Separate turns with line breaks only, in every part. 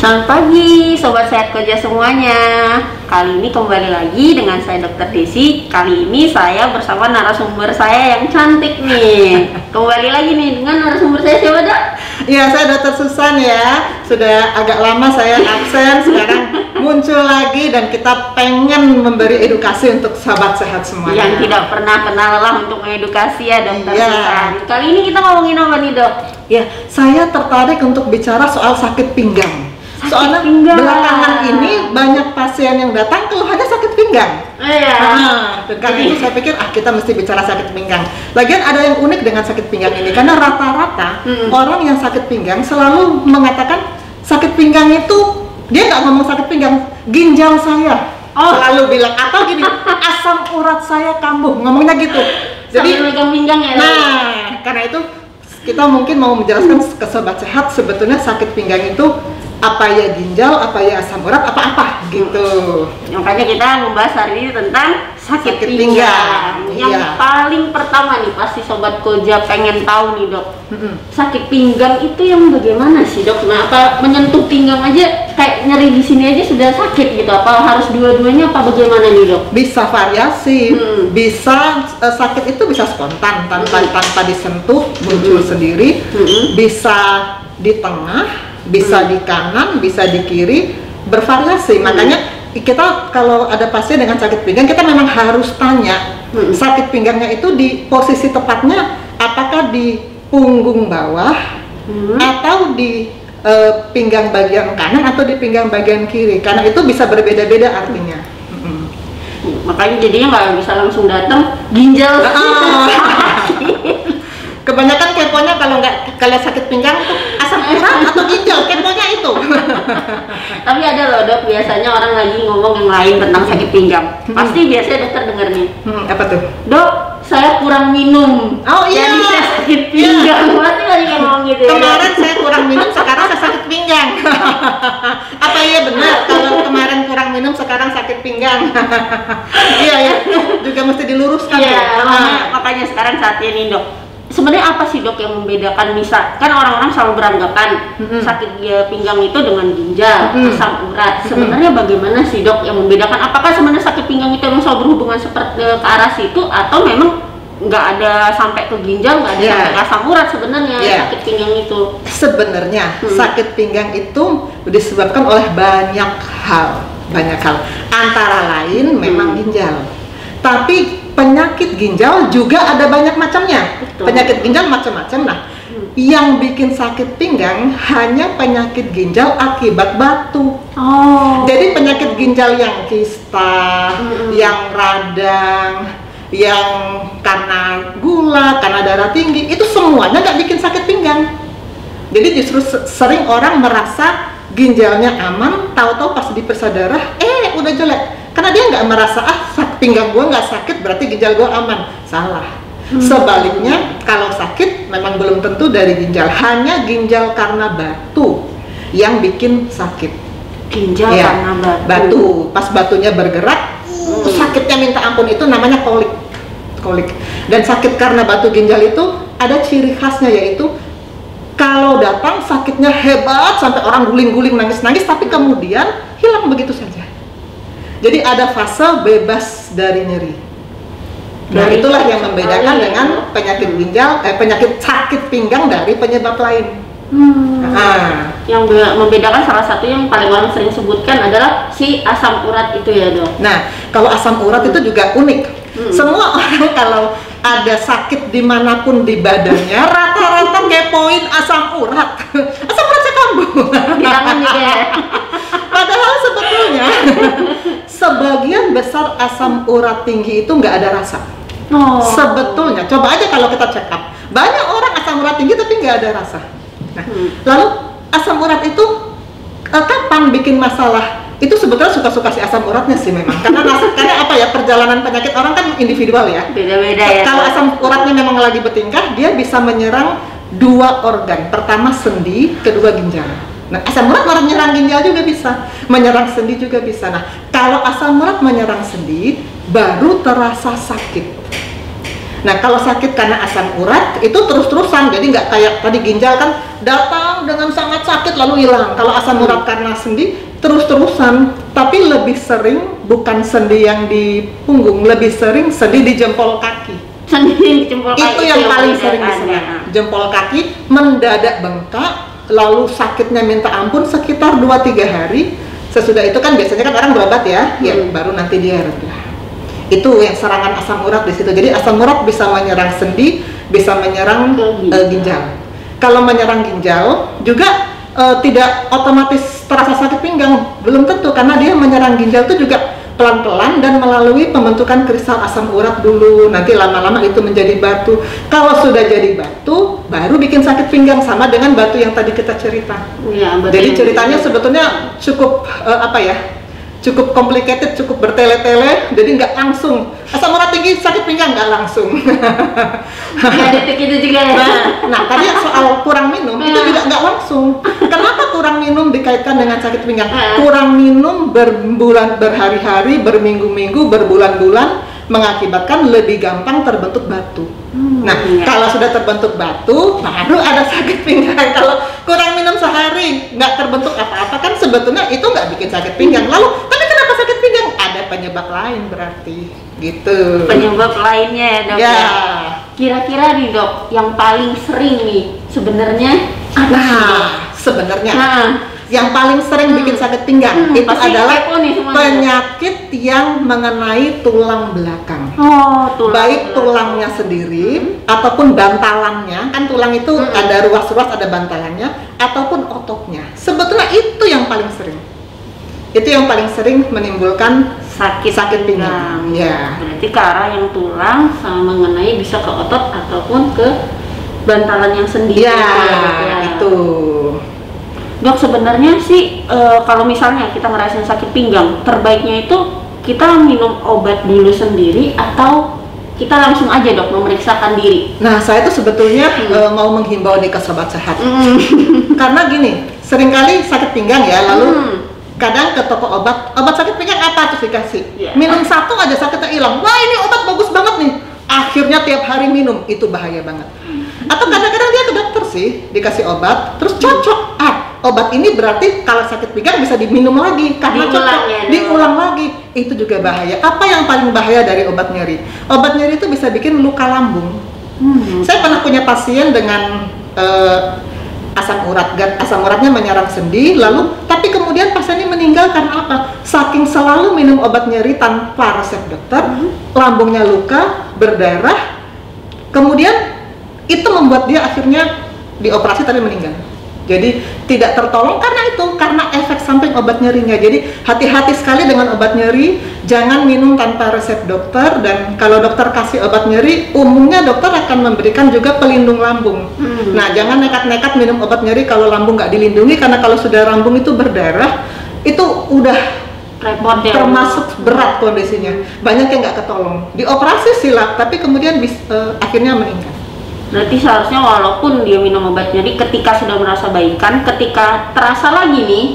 Selamat pagi Sobat Sehat Koja semuanya. Kali ini kembali lagi dengan saya Dr. Desi. Kali ini saya bersama narasumber saya yang cantik nih. Kembali lagi nih dengan narasumber saya, siapa Dok?
Iya, saya Dr. Susan ya. Sudah agak lama saya absen, sekarang muncul lagi dan kita pengen memberi edukasi untuk sahabat sehat semuanya.
Yang tidak pernah kenal lelah untuk mengedukasi ya Dr.
Iya.
Susan. Kali ini kita ngomongin apa nih Dok?
Ya, saya tertarik untuk bicara soal sakit pinggang. Soalnya
pinggang.
Belakangan ini banyak pasien yang datang keluhannya sakit pinggang.
Iya.
Dan karena itu saya pikir kita mesti bicara sakit pinggang. Lagian ada yang unik dengan sakit pinggang ini karena rata-rata orang yang sakit pinggang selalu mengatakan sakit pinggang itu, dia nggak ngomong sakit pinggang, ginjal saya. Selalu bilang, atau gini, asam urat saya kambuh, ngomongnya gitu.
Jadi megang pinggang ya.
Nah, karena itu kita mungkin mau menjelaskan ke sobat sehat sebetulnya sakit pinggang itu apa ya ginjal, apa ya asam urat, apa-apa gitu.
Makanya kita membahas hari ini tentang sakit pinggang. Yang paling pertama nih pasti Sobat Koja pengen tahu nih Dok. Sakit pinggang itu yang bagaimana sih Dok? Nah, apa menyentuh pinggang aja kayak nyeri di sini aja sudah sakit gitu? Apa harus dua-duanya apa bagaimana nih Dok?
Bisa variasi, bisa sakit itu bisa spontan tanpa disentuh muncul sendiri, bisa di tengah, bisa di kanan, bisa di kiri, bervariasi. Makanya kita kalau ada pasien dengan sakit pinggang, kita memang harus tanya sakit pinggangnya itu di posisi tepatnya apakah di punggung bawah atau di pinggang bagian kanan atau di pinggang bagian kiri, karena itu bisa berbeda-beda artinya.
Makanya jadinya nggak bisa langsung datang ginjal.
Kebanyakan keponya kalau sakit pinggang itu asam urat atau ginjal, keponya itu.
Tapi ada loh Dok, biasanya orang lagi ngomong yang lain tentang sakit pinggang. Pasti biasanya dokter denger nih.
Apa tuh?
Dok, saya kurang minum.
Oh iya.
Jadi saya sakit pinggang. Pasti lagi ngomong gitu ya.
Kemarin saya kurang minum, sekarang saya sakit pinggang. Apa iya benar kalau kemarin kurang minum sekarang sakit pinggang? Iya ya, juga mesti diluruskan.
Iya, makanya sekarang saatnya nih Dok. Sebenarnya apa sih Dok yang membedakan, misal kan orang-orang selalu beranggapan sakit pinggang itu dengan ginjal, asam urat. Sebenarnya bagaimana sih Dok yang membedakan? Apakah sebenarnya sakit pinggang itu memang selalu berhubungan seperti ke arah situ, atau memang nggak ada sampai ke ginjal, nggak ada sampai ke asam urat sebenarnya sakit pinggang itu?
Sebenarnya sakit pinggang itu disebabkan oleh banyak hal. Antara lain memang ginjal. Tapi penyakit ginjal juga ada banyak macamnya.
Betul.
Penyakit ginjal macam-macam. Nah, yang bikin sakit pinggang hanya penyakit ginjal akibat batu. Jadi penyakit ginjal yang kista, yang radang, yang karena gula, karena darah tinggi, itu semuanya nggak bikin sakit pinggang. Jadi justru sering orang merasa ginjalnya aman, tahu-tahu pas diperiksa darah, udah jelek. Karena dia nggak merasa pinggang gua nggak sakit berarti ginjal gua aman. Salah. Sebaliknya kalau sakit memang belum tentu dari ginjal, hanya ginjal karena batu yang bikin sakit.
Ginjal karena
batu. Pas batunya bergerak, sakitnya minta ampun, itu namanya kolik. Dan sakit karena batu ginjal itu ada ciri khasnya, yaitu kalau datang sakitnya hebat sampai orang guling-guling nangis-nangis, tapi kemudian hilang begitu saja. Jadi ada fase bebas dari nyeri. Nah, itulah yang membedakan dengan penyakit ginjal, penyakit sakit pinggang dari penyebab lain.
Yang membedakan salah satu yang paling orang sering sebutkan adalah si asam urat itu ya Dok.
Nah, kalau asam urat itu juga unik. Semua orang kalau ada sakit dimanapun di badannya, rata-rata kepoin asam urat. Asam urat saya kambuh.
Di tangan juga ya.
Padahal sebetulnya sebagian besar asam urat tinggi itu nggak ada rasa. Sebetulnya, coba aja kalau kita check up, banyak orang asam urat tinggi tapi nggak ada rasa. Nah, lalu asam urat itu kapan bikin masalah? Itu sebetulnya suka-suka si asam uratnya sih memang. Karena apa ya, perjalanan penyakit orang kan individual ya.
Beda-beda ya.
Kalau asam uratnya memang lagi bertingkah, dia bisa menyerang dua organ. Pertama sendi, kedua ginjal. Nah, asam urat menyerang ginjal juga bisa, menyerang sendi juga bisa. Nah, kalau asam urat menyerang sendi, baru terasa sakit. Nah, kalau sakit karena asam urat itu terus-terusan, jadi nggak kayak tadi ginjal kan datang dengan sangat sakit lalu hilang. Kalau asam urat karena sendi terus-terusan, tapi lebih sering bukan sendi yang di punggung, lebih sering sendi di jempol kaki.
Sendi di jempol kaki
Itu yang paling sering diserang. Jempol kaki mendadak bengkak, lalu sakitnya minta ampun sekitar 2-3 hari. Sesudah itu kan biasanya kan orang berobat ya, ya baru nanti dia reda. Itu yang serangan asam urat di situ. Jadi asam urat bisa menyerang sendi, bisa menyerang ginjal. Kalau menyerang ginjal juga tidak otomatis terasa sakit pinggang, belum tentu, karena dia menyerang ginjal itu juga pelan-pelan dan melalui pembentukan kristal asam urat dulu. Nanti lama-lama itu menjadi batu. Kalau sudah jadi batu, baru bikin sakit pinggang, sama dengan batu yang tadi kita cerita.
Ya,
jadi ceritanya sebetulnya cukup cukup complicated, cukup bertele-tele, jadi nggak langsung asam urat tinggi sakit pinggang, nggak langsung.
Nggak detik itu juga ya.
Nah tadi soal kurang minum itu juga nggak langsung. Kenapa kurang minum dikaitkan dengan sakit pinggang? Kurang minum berhari-hari, berminggu-minggu, berbulan-bulan mengakibatkan lebih gampang terbentuk batu. Nah, kalau sudah terbentuk batu, baru ada sakit pinggang. Kalau kurang minum sehari, nggak terbentuk apa-apa, kan sebetulnya itu nggak bikin sakit pinggang. Lalu, tapi kenapa sakit pinggang? Ada penyebab lain berarti, gitu.
Penyebab lainnya ya dok.
Ya.
Kira-kira nih dok, yang paling sering nih sebenarnya apa sih dok?
Sebenarnya. Yang paling sering bikin sakit pinggang itu adalah penyakit yang mengenai tulang belakang. Baik tulangnya sendiri ataupun bantalannya, kan tulang itu ada ruas-ruas, ada bantalannya, ataupun ototnya. Sebetulnya itu yang paling sering. Itu yang paling sering menimbulkan sakit pinggang. Ya.
Berarti ke arah yang tulang, sama mengenai bisa ke otot ataupun ke bantalan yang sendiri.
Ya, itu.
Dok, sebenarnya sih kalau misalnya kita ngerasain sakit pinggang, terbaiknya itu kita minum obat dulu sendiri atau kita langsung aja dok memeriksakan diri?
Nah, saya tuh sebetulnya mau menghimbau nih ke sobat sehat. Karena gini, seringkali sakit pinggang ya, lalu kadang ke toko obat sakit pinggang apa terus dikasih. Minum satu aja sakitnya hilang. Wah, ini obat bagus banget nih. Akhirnya tiap hari minum, itu bahaya banget. Atau kadang-kadang dia ke dokter sih, dikasih obat, terus cocok. Obat ini berarti kalau sakit pinggang bisa diminum lagi karena diulang lagi. Itu juga bahaya. Apa yang paling bahaya dari obat nyeri? Obat nyeri itu bisa bikin luka lambung. Saya pernah punya pasien dengan asam uratnya menyerang sendi, lalu tapi kemudian pasien ini meninggal karena apa? Saking selalu minum obat nyeri tanpa resep dokter, lambungnya luka, berdarah, kemudian itu membuat dia akhirnya dioperasi tapi meninggal. Jadi tidak tertolong karena efek samping obat nyerinya. Jadi hati-hati sekali dengan obat nyeri, jangan minum tanpa resep dokter, dan kalau dokter kasih obat nyeri, umumnya dokter akan memberikan juga pelindung lambung. Nah, jangan nekat-nekat minum obat nyeri kalau lambung nggak dilindungi, karena kalau sudah lambung itu berdarah, itu udah
repot ya,
termasuk berat kondisinya. Banyak yang nggak ketolong. Dioperasi silap, tapi kemudian akhirnya meninggal.
Berarti seharusnya walaupun dia minum obat nyeri, ketika sudah merasa baikan, ketika terasa lagi nih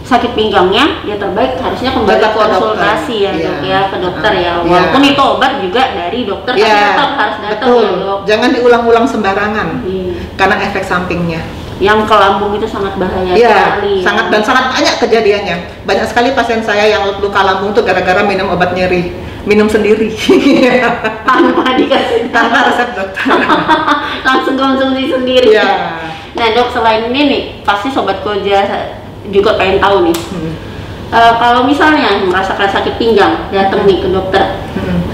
sakit pinggangnya, dia terbaik harusnya kembali konsultasi ya dok ya, ke dokter ya. Walaupun itu obat juga dari dokter, tapi tetap harus datang ya dok.
Jangan diulang-ulang sembarangan, karena efek sampingnya.
Yang ke lambung itu sangat bahaya sekali.
Sangat banyak kejadiannya. Banyak sekali pasien saya yang luka lambung tuh gara-gara minum obat nyeri, minum sendiri
tanpa dikasih
tanpa resep dokter.
Langsung konsumsi sendiri. Nah dok, selain ini nih, pasti sobat koja juga pengen tahu nih. Kalau misalnya merasakan sakit pinggang, datang nih ke dokter,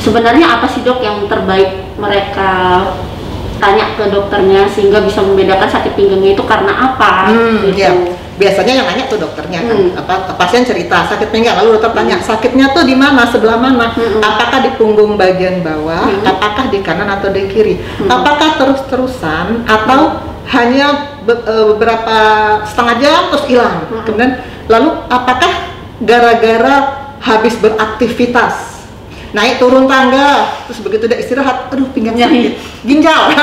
sebenarnya apa sih dok yang terbaik mereka tanya ke dokternya sehingga bisa membedakan sakit pinggangnya itu karena apa? Gitu.
Biasanya yang nanya tuh dokternya kan, pasien cerita sakit pinggang, lalu dokter tanya sakitnya tuh di mana, sebelah mana, apakah di punggung bagian bawah, apakah di kanan atau di kiri, apakah terus-terusan atau hanya beberapa setengah jam terus hilang, kemudian lalu apakah gara-gara habis beraktivitas, naik turun tangga, terus begitu udah istirahat, aduh pinggang sakit, ginjal.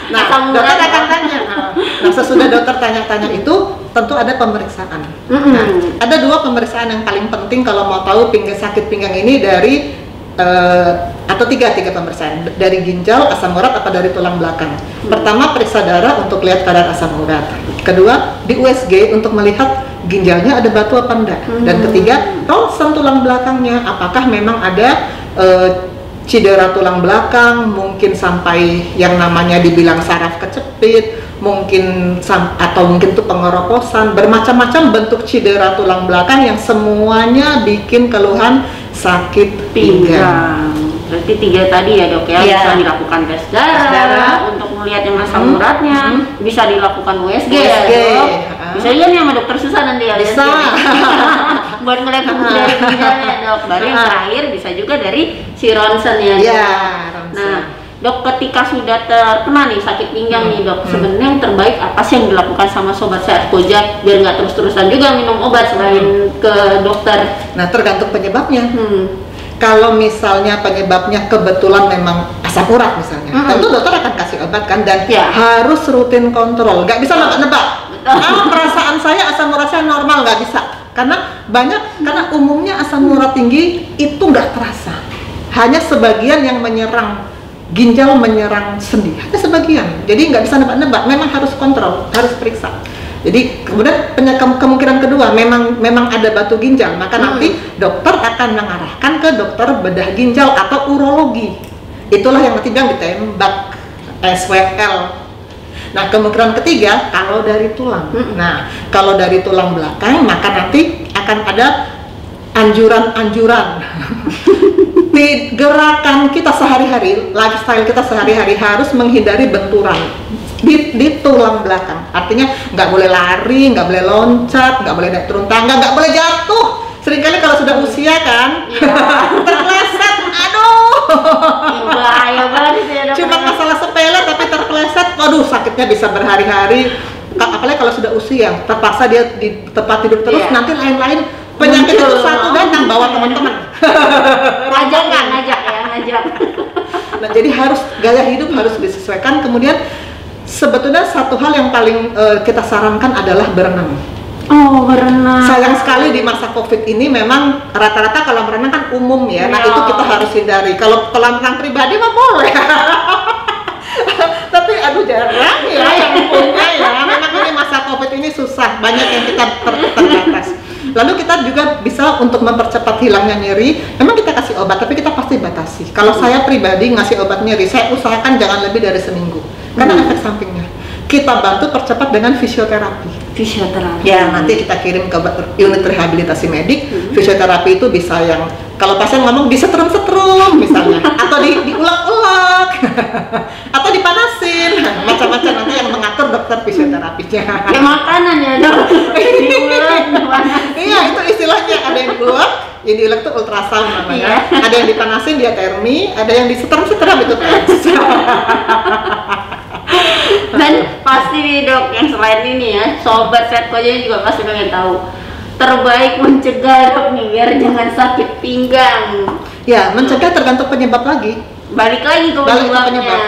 Nah, dokter akan tanya. Nah, sesudah dokter tanya-tanya itu, tentu ada pemeriksaan. Nah, ada 2 pemeriksaan yang paling penting kalau mau tahu sakit pinggang ini dari atau tiga pemeriksaan, dari ginjal, asam urat, apa dari tulang belakang. Pertama, periksa darah untuk lihat kadar asam urat. Kedua, di USG untuk melihat ginjalnya ada batu apa enggak. Dan ketiga, ronsen tulang belakangnya, apakah memang ada cedera tulang belakang, mungkin sampai yang namanya dibilang saraf kecepit, mungkin atau mungkin itu pengeroposan, bermacam-macam bentuk cedera tulang belakang yang semuanya bikin keluhan sakit pinggang.
Berarti 3 tadi ya dok ya, bisa dilakukan tes darah untuk melihat yang asam uratnya, bisa dilakukan USG ya dok. Bisa juga nih sama dokter susah nanti ya.
Bisa.
Buat ngeliat dari ginjalnya dok. Baru yang terakhir bisa juga dari si ronsen ya dok. Nah dok, ketika sudah terkena nih sakit pinggang nih dok, sebenarnya yang terbaik apa sih yang dilakukan sama sobat sehat Koja biar nggak terus-terusan juga minum obat selain ke dokter?
Nah tergantung penyebabnya. Kalau misalnya penyebabnya kebetulan memang asam urat misalnya, tentu dokter akan kasih obat kan, dan harus rutin kontrol, nggak bisa nebak-nebak. Perasaan saya asam urat saya normal, nggak bisa, karena umumnya asam urat tinggi itu nggak terasa, hanya sebagian yang menyerang ginjal, menyerang sendi, hanya sebagian, jadi nggak bisa nebak-nebak, memang harus kontrol, harus periksa. Jadi kemudian kemungkinan kedua memang ada batu ginjal, maka nanti dokter akan mengarahkan ke dokter bedah ginjal atau urologi. Itulah yang nanti yang ditembak SWL. Nah kemungkinan ketiga kalau dari tulang. Nah kalau dari tulang belakang maka nanti akan ada anjuran-anjuran. Di gerakan kita sehari-hari, lifestyle kita sehari-hari harus menghindari benturan di tulang belakang. Artinya nggak boleh lari, nggak boleh loncat, nggak boleh naik turun tangga, nggak boleh jatuh. Seringkali kalau sudah usia kan, terpleset, aduh,
bahaya banget ya dok.
Cuma masalah sepele tapi terpleset, waduh sakitnya bisa berhari-hari. Apalagi kalau sudah usia, terpaksa dia di tempat tidur terus, nanti lain-lain penyakit itu satu datang bawa teman-teman.
ngajak.
Nah jadi harus gaya hidup harus disesuaikan. Kemudian sebetulnya satu hal yang paling kita sarankan adalah berenang.
Oh, berenang.
Sayang sekali di masa COVID ini memang rata-rata kolam renang kan umum ya. Nah itu kita harus hindari. Kalau kolam renang pribadi mah boleh. Tapi aduh jarang ya yang punya ya. Memang ini masa COVID ini susah, banyak yang kita terbatas. Lalu kita juga bisa untuk mempercepat hilangnya nyeri, memang kita kasih obat, tapi kita pasti batasi. Kalau saya pribadi ngasih obat nyeri, saya usahakan jangan lebih dari seminggu, karena efek sampingnya. Kita bantu percepat dengan fisioterapi. Ya, nanti kita kirim ke unit rehabilitasi medik. Fisioterapi itu bisa yang, kalau pasien ngomong disetrum-setrum misalnya, atau diulek-ulek, atau dipanasin, macam-macam nanti yang mengatur dokter fisioterapinya.
Ya makanan ya dok.
Iya, itu istilahnya, ada yang diulek, yang diulek itu ultrasound namanya. Ada yang dipanasin diatermi, ada yang disetrum-setrum itu TENS.
Dan pasti nih dok, yang selain ini ya, sobat sehat Koja juga pasti pengen tahu terbaik mencegah dok nih biar jangan sakit pinggang.
Ya, mencegah tergantung penyebab lagi.
Balik lagi ke penyebabnya.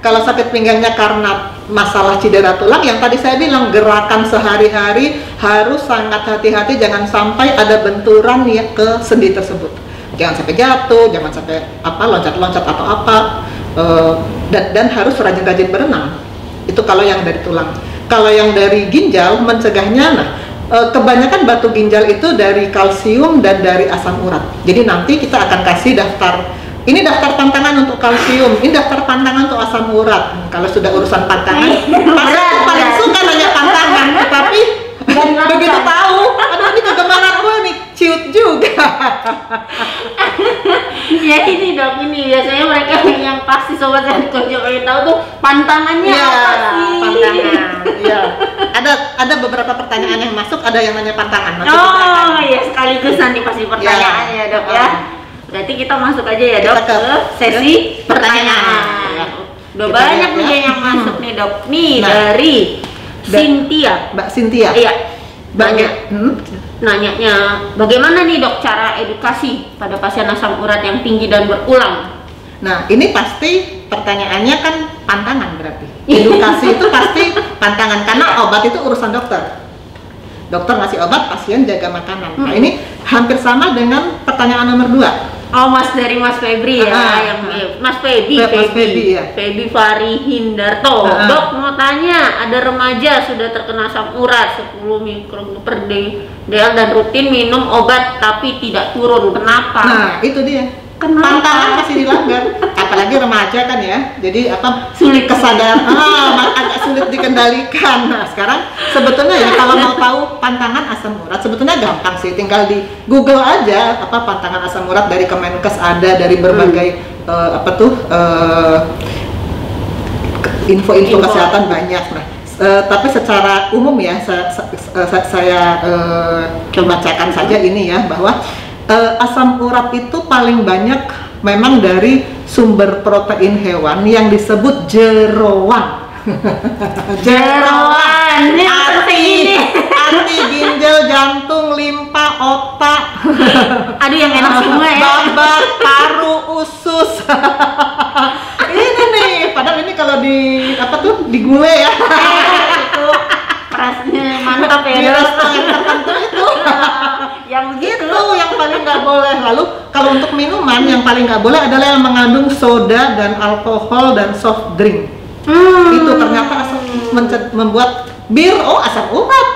Kalau sakit pinggangnya karena masalah cedera tulang, yang tadi saya bilang gerakan sehari-hari harus sangat hati-hati, jangan sampai ada benturan ya ke sendi tersebut. Jangan sampai jatuh, jangan sampai loncat-loncat atau apa. Dan harus rajin-rajin berenang. Itu kalau yang dari tulang. Kalau yang dari ginjal, mencegahnya, kebanyakan batu ginjal itu dari kalsium dan dari asam urat. Jadi nanti kita akan kasih daftar. Ini daftar pantangan untuk kalsium, ini daftar pantangan untuk asam urat. Kalau sudah urusan pantangan, pasien paling suka nanya pantangan, tetapi begitu tahu, aduh ini kegemaran gue nih, ciut juga.
Ya ini dok, ini biasanya mereka yang pasti sobat sehat Koja pengen tahu tuh pantangannya apa sih?
Pantangan. Iya. Ada beberapa pertanyaan yang masuk, ada yang nanya pantangan.
Iya, sekaligus nanti pasti pertanyaannya ya dok ya. Berarti kita masuk aja ya dok ke sesi pertanyaan. Udah banyak nih yang masuk nih dok. Nih dari Cynthia.
Mbak Cynthia.
Iya. Nanyanya bagaimana nih dok cara edukasi pada pasien asam urat yang tinggi dan berulang?
Nah ini pasti pertanyaannya kan pantangan berarti. Edukasi itu pasti pantangan karena obat itu urusan dokter. Dokter ngasih obat, pasien jaga makanan. Nah ini hampir sama dengan pertanyaan nomor 2.
Oh, dari Mas Febri ya, Mas Feby
ya.
Feby Fahri Hindarto. Dok, mau tanya, ada remaja sudah terkena asam urat 10 mikrogram per day dan rutin minum obat tapi tidak turun. Kenapa?
Nah, itu dia. Pantangan masih dilanggar, apalagi remaja kan ya. Jadi sulit kesadaran, agak sulit dikendalikan. Nah, sekarang sebetulnya ya kalau mau tahu pantangan asam urat sebetulnya gampang sih, tinggal di Google aja pantangan asam urat dari Kemenkes ada, dari berbagai info-info kesehatan banyak. Nah, tapi secara umum ya saya coba bacakan saja ini ya, bahwa asam urat itu paling banyak memang dari sumber protein hewan yang disebut jeroan.
Jeroan ini
hati, ginjal, jantung, limpa, otak.
Aduh, yang enak semua ya.
Babat, paru, usus. Ini nih, padahal ini kalau di gulai ya.
Itu rasanya mantap ya.
Di restoran tertentu itu.
Yang begitu
yang paling nggak boleh. Lalu kalau untuk minuman yang paling nggak boleh adalah yang mengandung soda dan alkohol dan soft drink. Itu ternyata membuat bir asam urat.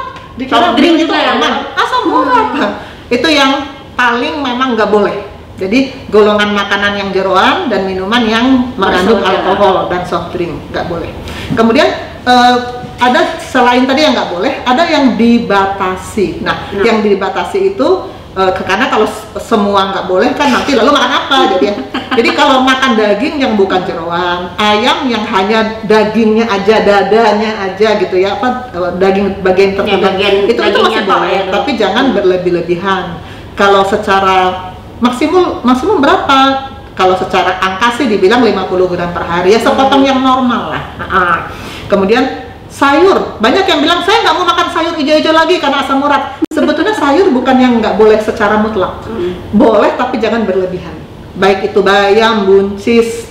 Soft drink juga ya,
asam urat. Itu yang paling memang nggak boleh. Jadi golongan makanan yang jeroan dan minuman yang mengandung alkohol dan soft drink nggak boleh. Kemudian ada selain tadi yang nggak boleh, ada yang dibatasi. Nah, yang dibatasi itu karena kalau semua nggak boleh kan nanti lalu makan apa jadi kalau makan daging yang bukan jeroan, ayam yang hanya dagingnya aja, dadanya aja gitu ya, daging bagian tertentu itu masih boleh ya, tapi jangan berlebih-lebihan. Kalau secara maksimum berapa? Kalau secara angka sih dibilang 50 gram per hari ya, sepotong yang normal lah. Kemudian sayur, banyak yang bilang saya nggak mau makan sayur hijau-hijau lagi karena asam urat. Sebetulnya sayur bukan yang nggak boleh secara mutlak, boleh tapi jangan berlebihan. Baik itu bayam, buncis,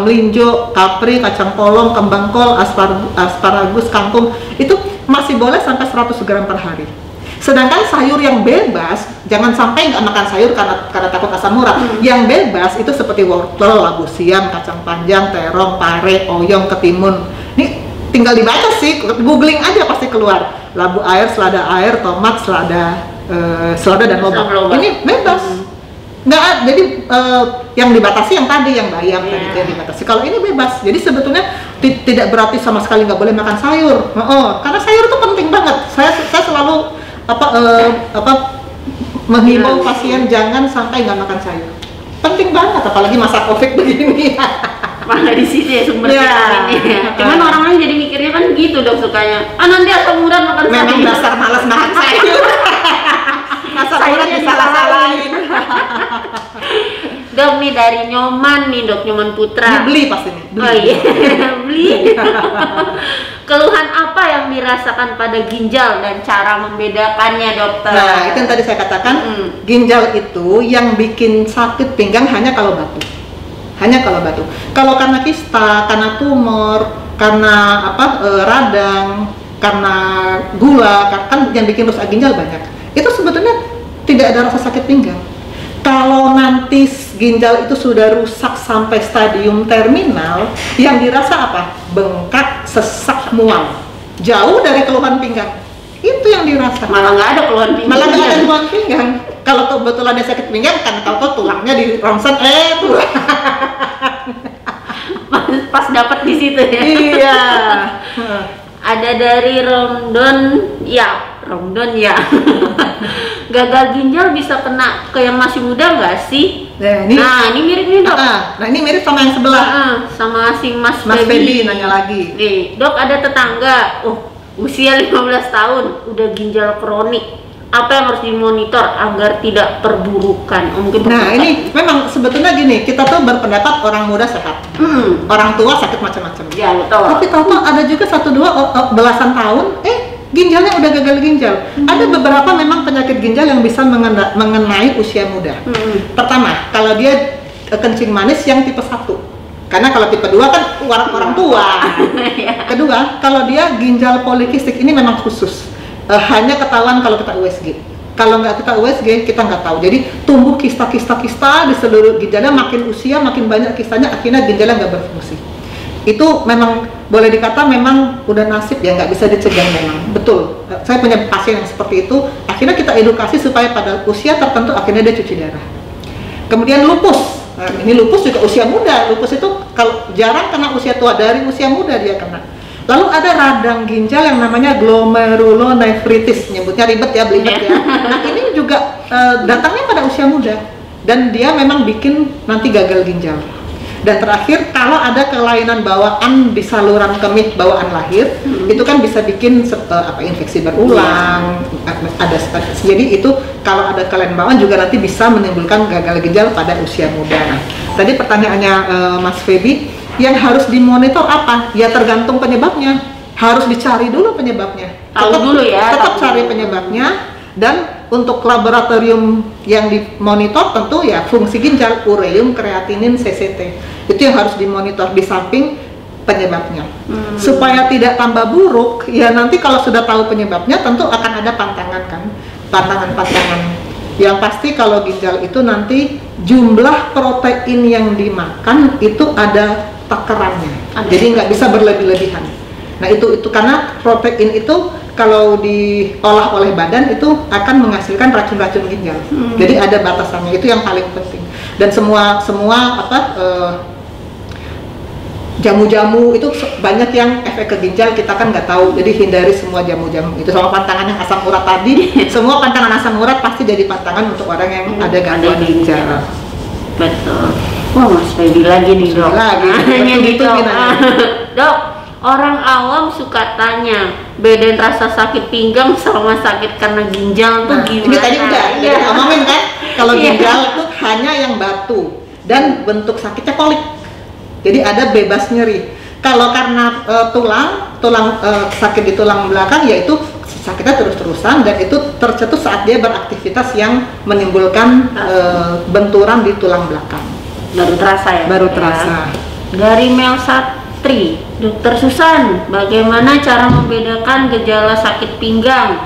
melinjo, kapri, kacang polong, kembang kol, asparagus, kangkung, itu masih boleh sampai 100 gram per hari. Sedangkan sayur yang bebas, jangan sampai nggak makan sayur karena takut asam urat. Yang bebas itu seperti wortel, labu siam, kacang panjang, terong, pare, oyong, ketimun. Ini tinggal dibaca sih, googling aja pasti keluar. Labu air, selada air, tomat, selada dan lobak. Ini bebas. Nggak, jadi yang dibatasi yang tadi, yang bayam tadi yang dibatasi. Kalau ini bebas, jadi sebetulnya tidak berarti sama sekali nggak boleh makan sayur. Karena sayur itu penting banget. Saya selalu menghimbau pasien jangan sampai nggak makan sayur. Penting banget, apalagi masa COVID begini.
Malah di situ ya sumber vitaminnya. Cuman orang-orang jadi mikirnya kan gitu dok, sukanya nanti asam urat makan sayur.
Memang dasar malas makan sayur. Asam urat disalah-salahin.
Dok, nih dari Nyoman nih dok, Nyoman Putra.
Beli pasti nih.
Oh iya, beli. Keluhan apa yang dirasakan pada ginjal dan cara membedakannya dokter?
Nah, itu yang tadi saya katakan, ginjal itu yang bikin sakit pinggang hanya kalau batu. Kalau karena kista, karena tumor, karena radang, karena gula, kan yang bikin rusak ginjal banyak. Itu sebetulnya tidak ada rasa sakit pinggang. Kalau nanti ginjal itu sudah rusak sampai stadium terminal, yang dirasa apa? Bengkak, sesak, mual. Jauh dari keluhan pinggang. Itu yang dirasa.
Malah nggak ada keluhan
pinggang. Kalau kebetulan dia sakit pinggang, kan tahu tulangnya di ronsen, tulang.
Pas dapat di situ ya.
Iya.
Ada dari Romdon ya. Gagal ginjal bisa kena ke yang masih muda nggak sih? Nah, ini mirip nih dok.
Nah, ini mirip sama yang sebelah.
Sama si Mas
Feby nanya lagi.
Nih, dok, ada tetangga, usia 15 tahun, udah ginjal kronik. Apa yang harus dimonitor agar tidak perburukan?
Ini memang sebetulnya gini, kita tuh berpendapat orang muda sehat, orang tua sakit macam-macam.
Ya, betul.
Tapi tahu ada juga 1-2 belasan tahun, ginjalnya udah gagal ginjal. Ada beberapa memang penyakit ginjal yang bisa mengenai usia muda. Pertama, kalau dia kencing manis yang tipe 1. Karena kalau tipe 2 kan orang tua. Kedua, kalau dia ginjal polikistik, ini memang khusus. Hanya ketahuan kalau kita USG. Kalau nggak kita USG, kita nggak tahu. Jadi tumbuh kista di seluruh ginjalnya, makin usia makin banyak kistanya, akhirnya ginjalnya nggak berfungsi. Itu memang boleh dikata memang udah nasib ya, nggak bisa dicegah memang. Betul, saya punya pasien yang seperti itu, akhirnya kita edukasi supaya pada usia tertentu akhirnya dia cuci darah. Kemudian lupus, nah, ini lupus juga usia muda. Lupus itu kalau jarang kena usia tua, dari usia muda dia kena. Lalu ada radang ginjal yang namanya glomerulonefritis, nyebutnya ribet ya, belibet ya. Nah ini juga datangnya pada usia muda, dan dia memang bikin nanti gagal ginjal. Dan terakhir, kalau ada kelainan bawaan di saluran kemih bawaan lahir, itu kan bisa bikin infeksi berulang, jadi itu kalau ada kelainan bawaan juga nanti bisa menimbulkan gagal ginjal pada usia muda. Nah, tadi pertanyaannya Mas Feby, yang harus dimonitor apa? Ya tergantung penyebabnya, harus dicari dulu penyebabnya. Tetap cari penyebabnya. Dan untuk laboratorium yang dimonitor tentu ya fungsi ginjal, ureum, kreatinin, CCT. Itu yang harus dimonitor di samping penyebabnya. Supaya tidak tambah buruk, ya nanti kalau sudah tahu penyebabnya tentu akan ada pantangan kan. Pantangan-pantangan. Yang pasti kalau ginjal itu nanti jumlah protein yang dimakan itu ada takarannya. Jadi nggak bisa berlebih-lebihan. Nah itu karena protein itu kalau diolah oleh badan itu akan menghasilkan racun-racun ginjal. Jadi ada batasannya, itu yang paling penting. Dan semua jamu-jamu itu banyak yang efek ke ginjal, kita kan nggak tahu. Jadi hindari semua jamu-jamu itu. Sama pantangan yang asam urat tadi, semua pantangan asam urat pasti jadi pantangan untuk orang yang ada gangguan ginjal.
Betul. Wah, Mas Feby lagi nih dok. Hanya gitu. Dok, orang awam suka tanya, bedain rasa sakit pinggang sama sakit karena ginjal tuh gimana?
Ini tadi udah ngomongin kan, kalau ginjal itu hanya yang batu dan bentuk sakitnya kolik. Jadi ada bebas nyeri. Kalau karena sakit di tulang belakang, yaitu sakitnya terus-terusan dan itu tercetus saat dia beraktivitas yang menimbulkan benturan di tulang belakang.
Baru terasa ya?
Baru terasa.
Dari Melsatri, Dokter Susan, bagaimana cara membedakan gejala sakit pinggang,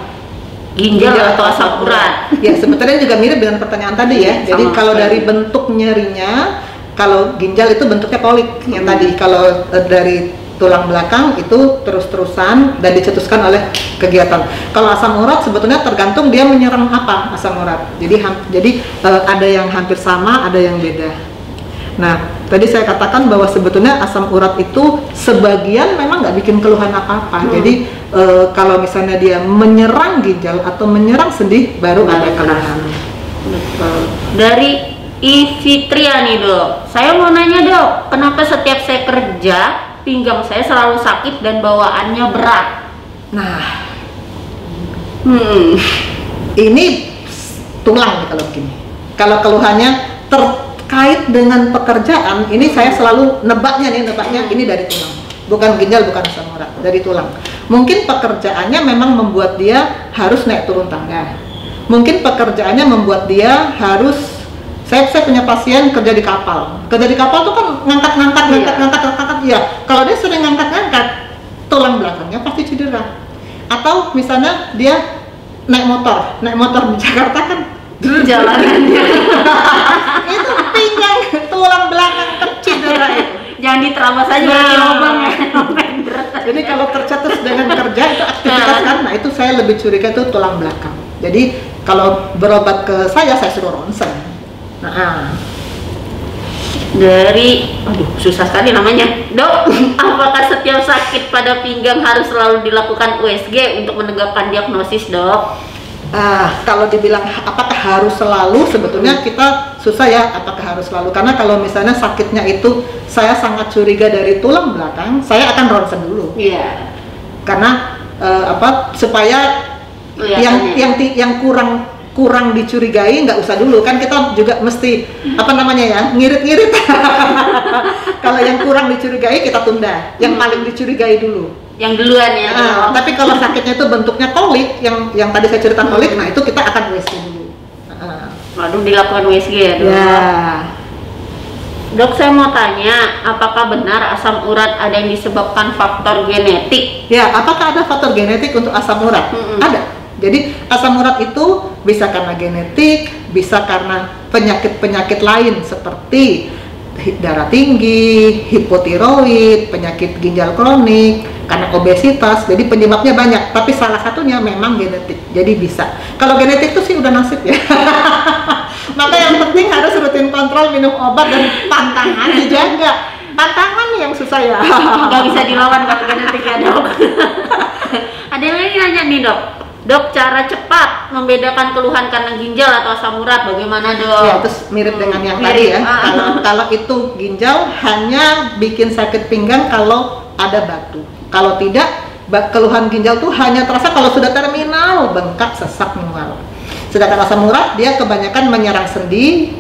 ginjal atau asam urat?
Ya sebetulnya juga mirip dengan pertanyaan tadi ya. Jadi kalau dari bentuk nyerinya, kalau ginjal itu bentuknya kolik yang tadi. Kalau dari tulang belakang itu terus-terusan dan dicetuskan oleh kegiatan. Kalau asam urat sebetulnya tergantung dia menyerang apa asam urat. Jadi ada yang hampir sama, ada yang beda. Nah, tadi saya katakan bahwa sebetulnya asam urat itu sebagian memang nggak bikin keluhan apa-apa. Jadi kalau misalnya dia menyerang ginjal atau menyerang sendi, baru ada keluhan.
Betul. Dari Ifitria nih dok, saya mau nanya dok, kenapa setiap saya kerja pinggang saya selalu sakit dan bawaannya berat?
Nah, ini tulang nih kalau begini. Kalau keluhannya terkait dengan pekerjaan, ini saya selalu nebaknya ini dari tulang, bukan ginjal, bukan asam urat, dari tulang. Mungkin pekerjaannya memang membuat dia harus naik turun tangga. Mungkin pekerjaannya membuat dia harus, saya punya pasien kerja di kapal. Kerja di kapal tuh kan ngangkat, ya. Kalau dia sering ngangkat, tulang belakangnya pasti cedera. Atau misalnya dia naik motor di Jakarta kan
jalanannya
itu pinggang tulang belakang tercedera itu.
Jangan diterabas aja lubang ya.
Jadi kalau tercetus dengan kerja itu aktivitas kan, nah itu saya lebih curiga itu tulang belakang. Jadi kalau berobat ke saya suruh ronsen. Nah,
dari, susah sekali namanya, dok. Apakah setiap sakit pada pinggang harus selalu dilakukan USG untuk menegakkan diagnosis, dok?
Kalau dibilang apakah harus selalu, sebetulnya kita susah ya apakah harus selalu, karena kalau misalnya sakitnya itu saya sangat curiga dari tulang belakang, saya akan ronsen dulu.
Iya.
Karena supaya yang kurang dicurigai nggak usah dulu, kan kita juga mesti ngirit-ngirit. Kalau yang kurang dicurigai kita tunda, yang paling dicurigai dulu, yang duluan ya. Tapi kalau sakitnya itu bentuknya kolik, yang tadi saya cerita kolik, nah itu kita akan USG dulu.
Lalu dilakukan USG ya, dok?
Ya.
Dok, saya mau tanya, apakah benar asam urat ada yang disebabkan faktor genetik?
Ya, apakah ada faktor genetik untuk asam urat? Ada. Jadi asam urat itu bisa karena genetik, bisa karena penyakit-penyakit lain seperti darah tinggi, hipotiroid, penyakit ginjal kronik, karena obesitas. Jadi penyebabnya banyak, tapi salah satunya memang genetik. Jadi bisa. Kalau genetik itu sih udah nasib ya. Maka yang penting harus rutin kontrol, minum obat, dan pantangan dijaga. Pantangan yang susah ya.
Nggak bisa dilawan kalau genetik ya, Dok. Ada yang lain nanya nih, Dok. Dok, cara cepat membedakan keluhan karena ginjal atau asam urat bagaimana, Dok?
Ya, terus mirip dengan yang tadi ya. Kalau itu ginjal hanya bikin sakit pinggang kalau ada batu. Kalau tidak, keluhan ginjal tuh hanya terasa kalau sudah terminal, bengkak, sesak, mual. Sedangkan asam urat dia kebanyakan menyerang sendi,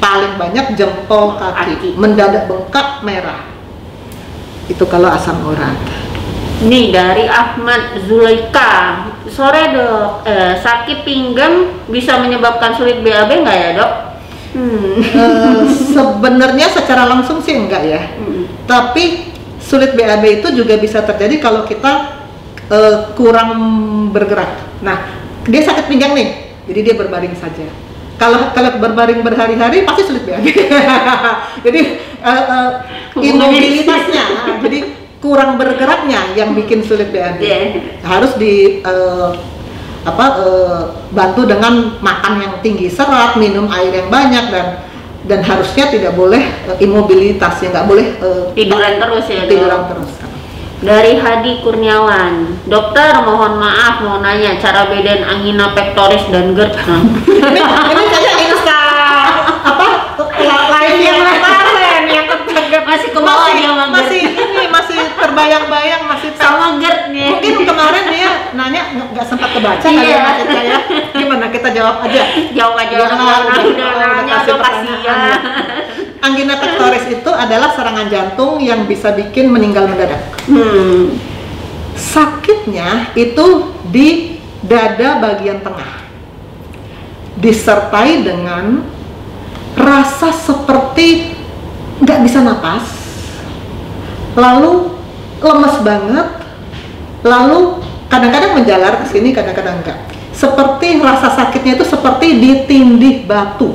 paling banyak jempol kaki, mendadak bengkak, merah. Itu kalau asam urat.
Nih dari Ahmad Zulaika, sore Dok, sakit pinggang bisa menyebabkan sulit BAB nggak ya, Dok?
Sebenarnya secara langsung sih enggak ya, tapi sulit BAB itu juga bisa terjadi kalau kita kurang bergerak. Nah, dia sakit pinggang nih, jadi dia berbaring saja. Kalau berbaring berhari-hari pasti sulit BAB. Jadi imobilitasnya, jadi kurang bergeraknya yang bikin sulit BAB. Harus bantu dengan makan yang tinggi serat, minum air yang banyak, dan harusnya tidak boleh imobilitas, ya nggak boleh
tiduran terus ya.
Tiduran terus.
Dari Hadi Kurniawan, dokter mohon maaf mau nanya cara bedain angina pectoris dan GERD.
ini kayak insta lain yang kemarin yang
masih ke bawah dia
masih terbayang-bayang, masih
sama GERD nih.
Mungkin kemarin dia nanya nggak sempat kebaca kali ya, saya gimana kita jawab aja.
Jawab aja udah nanya kasihan.
Angina pectoris itu adalah serangan jantung yang bisa bikin meninggal mendadak. Sakitnya itu di dada bagian tengah, disertai dengan rasa seperti nggak bisa napas, lalu lemes banget, lalu kadang-kadang menjalar ke sini, kadang-kadang enggak. Seperti rasa sakitnya itu seperti ditindih batu.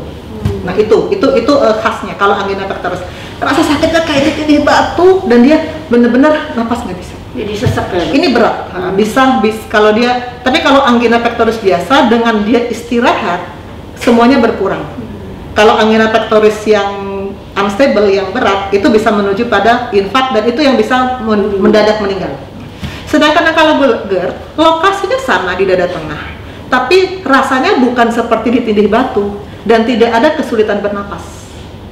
Nah itu khasnya kalau angina pectoris. Rasa sakitnya kayak ditindih batu dan dia bener-bener napas nggak bisa.
Jadi sesak ya.
Ini berat. Bisa kalau dia. Tapi kalau angina pectoris biasa dengan dia istirahat semuanya berkurang. Kalau angina pectoris yang unstable, yang berat, itu bisa menuju pada infark dan itu yang bisa mendadak meninggal. Sedangkan kalau GERD, lokasinya sama di dada tengah, tapi rasanya bukan seperti ditindih batu dan tidak ada kesulitan bernapas.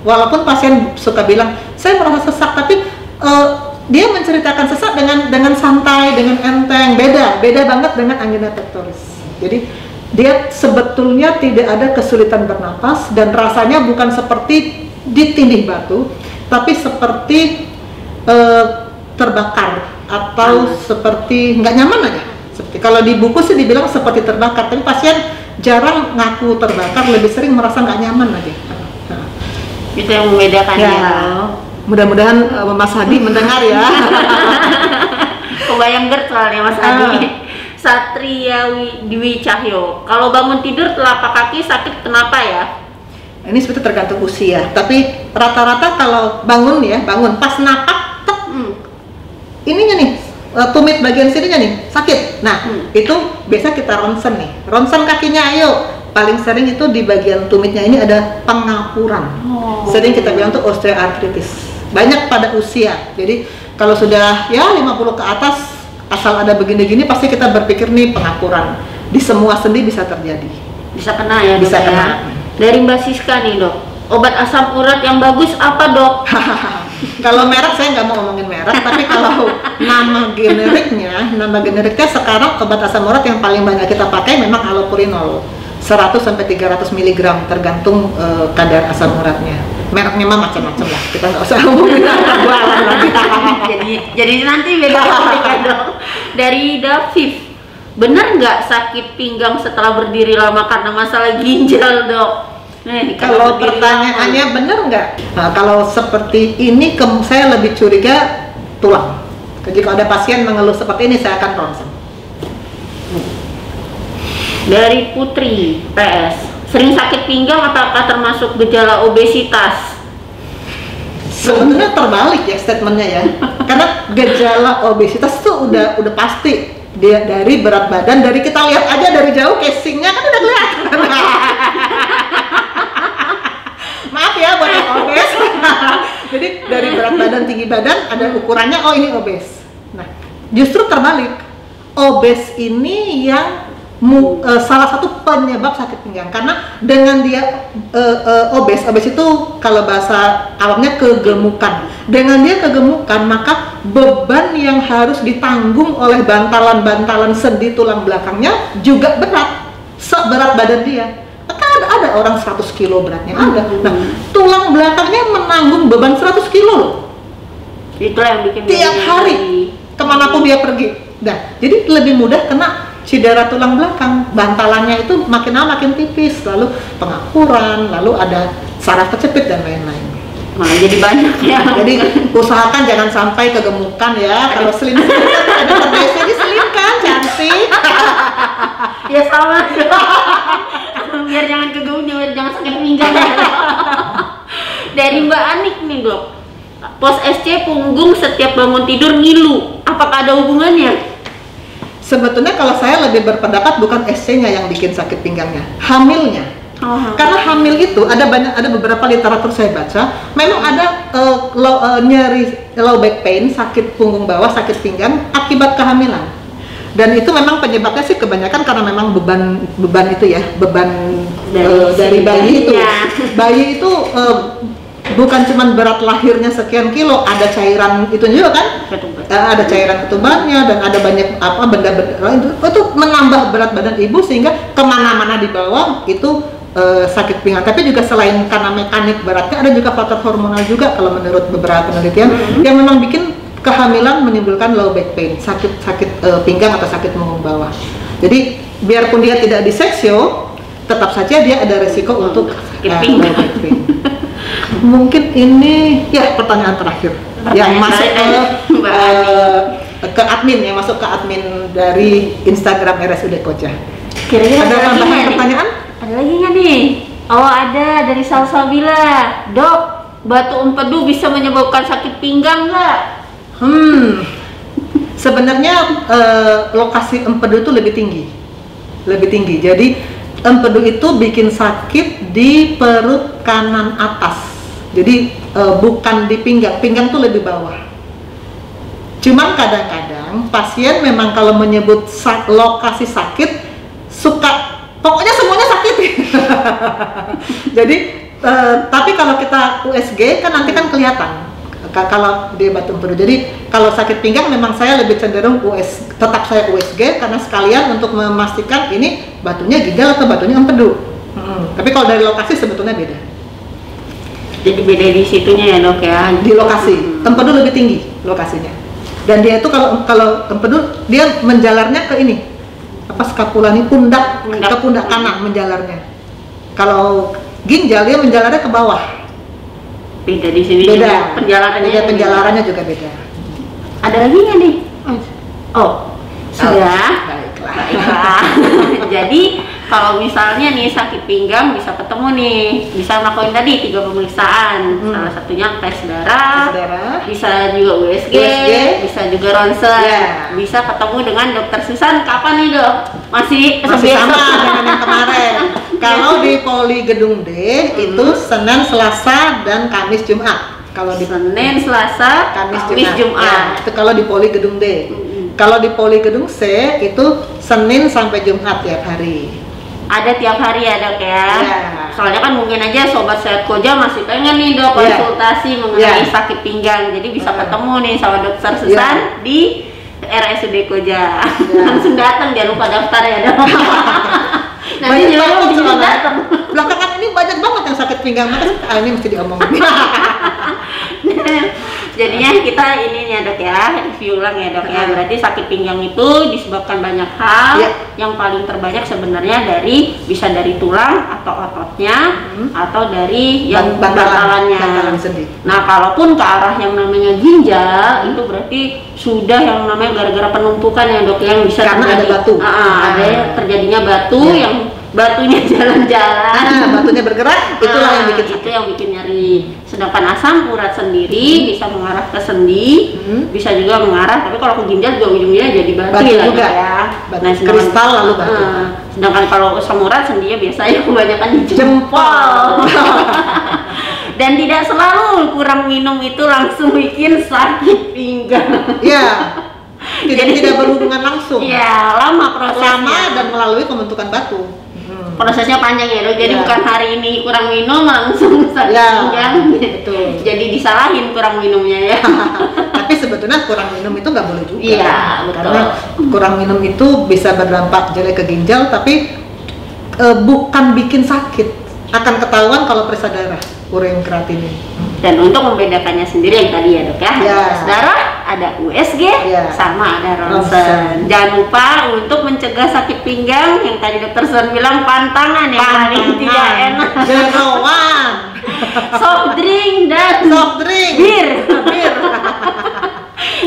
Walaupun pasien suka bilang, saya merasa sesak, tapi dia menceritakan sesak dengan santai, dengan enteng, beda banget dengan angina pectoris. Jadi dia sebetulnya tidak ada kesulitan bernapas dan rasanya bukan seperti ditindih batu, tapi seperti terbakar atau seperti nggak nyaman aja. Seperti kalau di buku sih dibilang seperti terbakar, tapi pasien jarang ngaku terbakar, lebih sering merasa nggak nyaman aja.
Itu yang membedakan ya.
Mudah-mudahan Mas Hadi mendengar ya.
Kebayang GERD soalnya Mas Hadi. Satria Dwi Cahyo, kalau bangun tidur telapak kaki sakit kenapa ya?
Ini sebetulnya tergantung usia, tapi rata-rata kalau bangun pas napak, ininya nih, tumit bagian sininya nih sakit. Nah, itu biasa kita ronsen nih, ronsen kakinya, ayo. Paling sering itu di bagian tumitnya ini ada pengapuran. Sering kita bilang tuh osteoartritis. Banyak pada usia. Jadi kalau sudah 50 ke atas, asal ada begini-gini pasti kita berpikir nih pengapuran. Di semua sendi bisa terjadi.
Bisa kena ya,
bisa
kena.
Ya.
Dari Mbak Siska nih, Dok. Obat asam urat yang bagus apa, Dok?
Kalau merek saya nggak mau ngomongin merek, tapi kalau nama generiknya sekarang obat asam urat yang paling banyak kita pakai memang allopurinol. 100 sampai 300 mg tergantung kadar asam uratnya. Mereknya mah macam-macam lah. Kita nggak usah ngomongin jualan lagi.
jadi nanti beda topik ya, Dok. Dari David, benar nggak sakit pinggang setelah berdiri lama karena masalah ginjal, Dok?
Kalau pertanyaannya benar nggak? Nah, kalau seperti ini saya lebih curiga tulang. Jika ada pasien mengeluh seperti ini, saya akan ronsen.
Dari Putri PS, sering sakit pinggang apakah termasuk gejala obesitas?
Sebenarnya terbalik ya statementnya ya, karena gejala obesitas tuh udah pasti dia dari berat badan, dari kita lihat aja dari jauh casingnya kan udah kelihatan. Maaf ya buat yang obes. Jadi dari berat badan, tinggi badan ada ukurannya, oh ini obes. Nah, justru terbalik, obes ini yang salah satu penyebab sakit pinggang, karena dengan dia obes itu kalau bahasa awamnya kegemukan. Dengan dia kegemukan, maka beban yang harus ditanggung oleh bantalan-bantalan sendi tulang belakangnya juga berat, seberat badan dia. Maka ada orang 100 kilo beratnya ada. Nah, tulang belakangnya menanggung beban 100 kilo loh.
Itulah yang bikin
tiap hari kemanapun dia pergi. Nah, jadi lebih mudah kena cedera tulang belakang, bantalannya itu makin lama makin tipis, lalu pengapuran, lalu ada saraf kecepit dan lain-lain.
Malah jadi banyak ya.
Jadi usahakan jangan sampai kegemukan ya. Kalau slim ada terbiasa di slim kan, cantik.
Ya sama. Biar jangan kegemuk, biar jangan sakit pinggang. Dari Mbak Anik nih dok, pos SC punggung setiap bangun tidur ngilu, apakah ada hubungannya?
Sebetulnya kalau saya lebih berpendapat bukan SC-nya yang bikin sakit pinggangnya, hamilnya. Karena hamil itu ada beberapa literatur saya baca, memang ada nyeri low back pain, sakit punggung bawah, sakit pinggang akibat kehamilan. Dan itu memang penyebabnya sih kebanyakan karena memang beban itu ya, beban dari bayi itu. Bayi itu bukan cuma berat lahirnya sekian kilo, ada cairan itu juga kan, ada cairan ketubannya dan ada banyak benda-benda itu menambah berat badan ibu sehingga kemana-mana di bawah itu sakit pinggang. Tapi juga selain karena mekanik beratnya, ada juga faktor hormonal juga kalau menurut beberapa penelitian yang memang bikin kehamilan menimbulkan low back pain, sakit pinggang atau sakit punggung bawah. Jadi biarpun dia tidak diseksio, tetap saja dia ada resiko untuk low back pain. Mungkin ini ya pertanyaan terakhir yang masuk ke admin, yang masuk ke admin dari Instagram RSUD Koja.
Kira-kira
ada tambahan pertanyaan?
Ada lagi nggak nih? Oh ada, dari Salsabila. Dok, batu empedu bisa menyebabkan sakit pinggang nggak?
Sebenarnya lokasi empedu itu lebih tinggi. Jadi empedu itu bikin sakit di perut kanan atas. Jadi bukan di pinggang tuh lebih bawah. Cuman kadang-kadang pasien memang kalau menyebut lokasi sakit pokoknya semuanya sakit. Jadi tapi kalau kita USG kan nanti kan kelihatan kalau dia batu empedu. Jadi kalau sakit pinggang memang saya lebih cenderung tetap saya USG karena sekalian untuk memastikan ini batunya ginjal atau batunya empedu. Tapi kalau dari lokasi sebetulnya beda.
Jadi beda di situnya ya dok ya?
Di lokasi, empedu lebih tinggi lokasinya. Dan dia itu kalau empedu dia menjalarnya ke ini, skapula ini, pundak ke pundak kanan menjalarnya. Kalau ginjal dia menjalarnya ke bawah.
Beda di sini.
Beda.
Penjalarannya
juga beda.
Ada lagi nggak nih? Oh, sudah.
Baiklah.
Jadi kalau misalnya nih sakit pinggang bisa ketemu nih, bisa ngelakuin tadi 3 pemeriksaan. Salah satunya tes darah, bisa juga USG, bisa juga ronsen. Bisa ketemu dengan dokter Susan. Kapan nih dok? Masih
sama dengan yang kemarin. Kalau di Poli Gedung D itu Senin, Selasa dan Kamis, Jumat. Kalau di
Senin, Selasa, Kamis Jumat.
Ya, itu kalau di Poli Gedung D. Kalau di Poli Gedung C itu Senin sampai Jumat tiap hari.
Ada tiap hari ya dok ya? Soalnya kan mungkin aja sobat sehat Koja masih pengen nih dok konsultasi mengenai sakit pinggang. Jadi bisa ketemu nih sama dokter Susan di RSUD Koja. Langsung datang, jangan lupa daftar ya dok. Nanti juga datang. Belakangan ini banyak banget yang sakit pinggang, makanya ini mesti diomongin. Jadinya kita ini ya dok ya, review ulang ya dok ya. Berarti sakit pinggang itu disebabkan banyak hal. Yang paling terbanyak sebenarnya bisa dari tulang atau ototnya, atau dari yang bantalannya. Nah, kalaupun ke arah yang namanya ginjal, itu berarti sudah yang namanya gara-gara penumpukan ya dok, yang bisa
karena
terjadi,
ada batu.
Ada terjadinya batu yang batunya jalan-jalan,
batunya bergerak, itulah yang bikin sakit.
Itu yang bikin nyeri. Sedangkan asam urat sendiri bisa mengarah ke sendi, bisa juga mengarah, tapi kalau ke ginjal juga ujungnya jadi batu ya
juga
ya.
Nah, kristal lalu batu.
Sedangkan kalau asam urat sendinya biasanya kebanyakan di jempol. Dan tidak selalu kurang minum itu langsung bikin sakit pinggang.
Iya. Tidak berhubungan langsung.
Iya, lama prosesnya.
Lama dan melalui pembentukan batu.
Prosesnya panjang ya dok, jadi bukan hari ini kurang minum langsung sakit pinggang.
Betul.
Jadi disalahin kurang minumnya ya.
Tapi sebetulnya kurang minum itu nggak boleh juga.
Iya, betul.
Karena kurang minum itu bisa berdampak jelek ke ginjal, tapi bukan bikin sakit. Akan ketahuan kalau periksa darah, urin kreatinin.
Dan untuk membedakannya sendiri yang tadi ya dok ya, tes darah, ada USG, sama ada ronsen. Jangan lupa untuk mencegah sakit pinggang yang tadi dokter Sun bilang pantangan yang paling tidak enak.
Jeroan,
soft drink dan bir.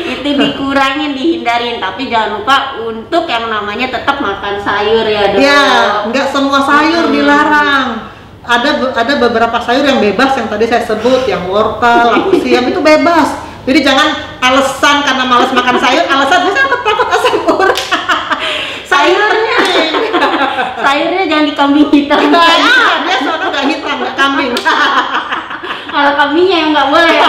Itu dikurangin, dihindarin, tapi jangan lupa untuk yang namanya tetap makan sayur ya dok.
Ya, nggak semua sayur dilarang. Ada beberapa sayur yang bebas yang tadi saya sebut, yang wortel, labu siam itu bebas. Jadi jangan alasan karena malas makan sayur, alasan saya takut asam urat.
Sayurnya jangan di kambing hitam.
Dia soalnya nggak hitam, nggak kambing.
Kalau kambingnya yang nggak boleh.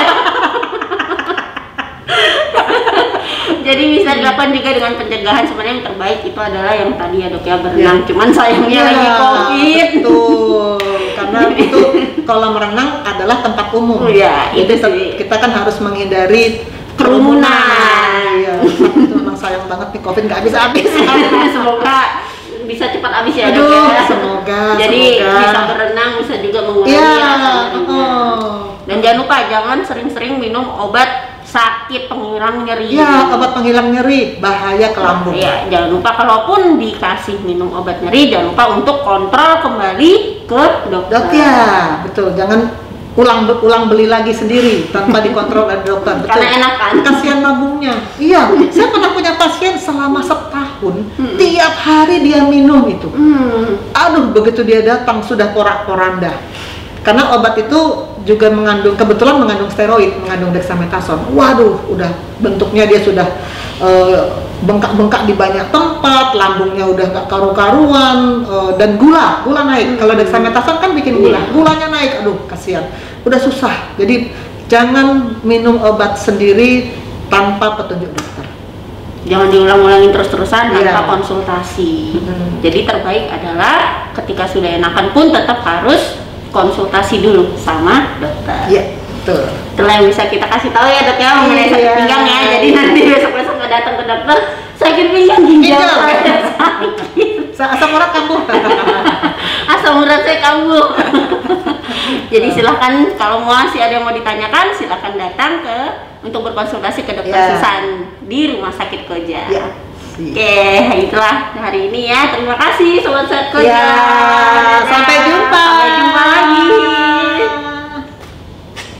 Jadi bisa dilakukan juga dengan pencegahan. Sebenarnya yang terbaik itu adalah yang tadi ya dok ya, berenang. Cuman sayangnya lagi COVID.
Betul. Karena itu kolam renang adalah tempat umum.
Itu
kita kan harus menghindari
kerumunan.
Itu memang sayang banget nih, COVID nggak habis-habis.
Semoga bisa cepat habis ya dok ya.
Semoga.
Jadi bisa berenang, bisa juga mengurangi rasa nyerinya. Dan jangan lupa jangan sering-sering minum obat sakit penghilang nyeri.
Ya, obat penghilang nyeri bahaya ke lambung.
Ya, jangan lupa kalaupun dikasih minum obat nyeri, jangan lupa untuk kontrol kembali ke dokter.
Ya, betul. Jangan ulang beli lagi sendiri tanpa dikontrol oleh dokter. Betul.
Karena enak kan?
Kasihan lambungnya. Iya, saya pernah punya pasien selama setahun, tiap hari dia minum itu. Aduh, begitu dia datang sudah porak-poranda. Karena obat itu juga kebetulan mengandung steroid, mengandung dexamethasone. Waduh, udah bentuknya dia sudah bengkak-bengkak di banyak tempat, lambungnya udah gak karu-karuan, dan gula naik. Kalau dexamethasone kan bikin gulanya naik. Aduh, kasihan. Udah susah. Jadi jangan minum obat sendiri tanpa petunjuk dokter.
Jangan diulang-ulangin terus-terusan tanpa konsultasi. Jadi terbaik adalah ketika sudah enakan pun tetap harus konsultasi dulu sama dokter.
Iya, betul.
Itulah yang bisa kita kasih tahu ya dok ya mengenai sakit pinggang ya. Jadi nanti besok-besok nggak datang ke dokter sakit pinggang ginjal sakit.
Asam urat kambuh.
Asam urat saya kambuh. Jadi silahkan kalau masih ada yang mau ditanyakan silahkan datang untuk berkonsultasi ke dokter Susan di Rumah Sakit Koja. Oke, itulah hari ini ya. Terima kasih Sobat Sehat Koja.
Sampai jumpa.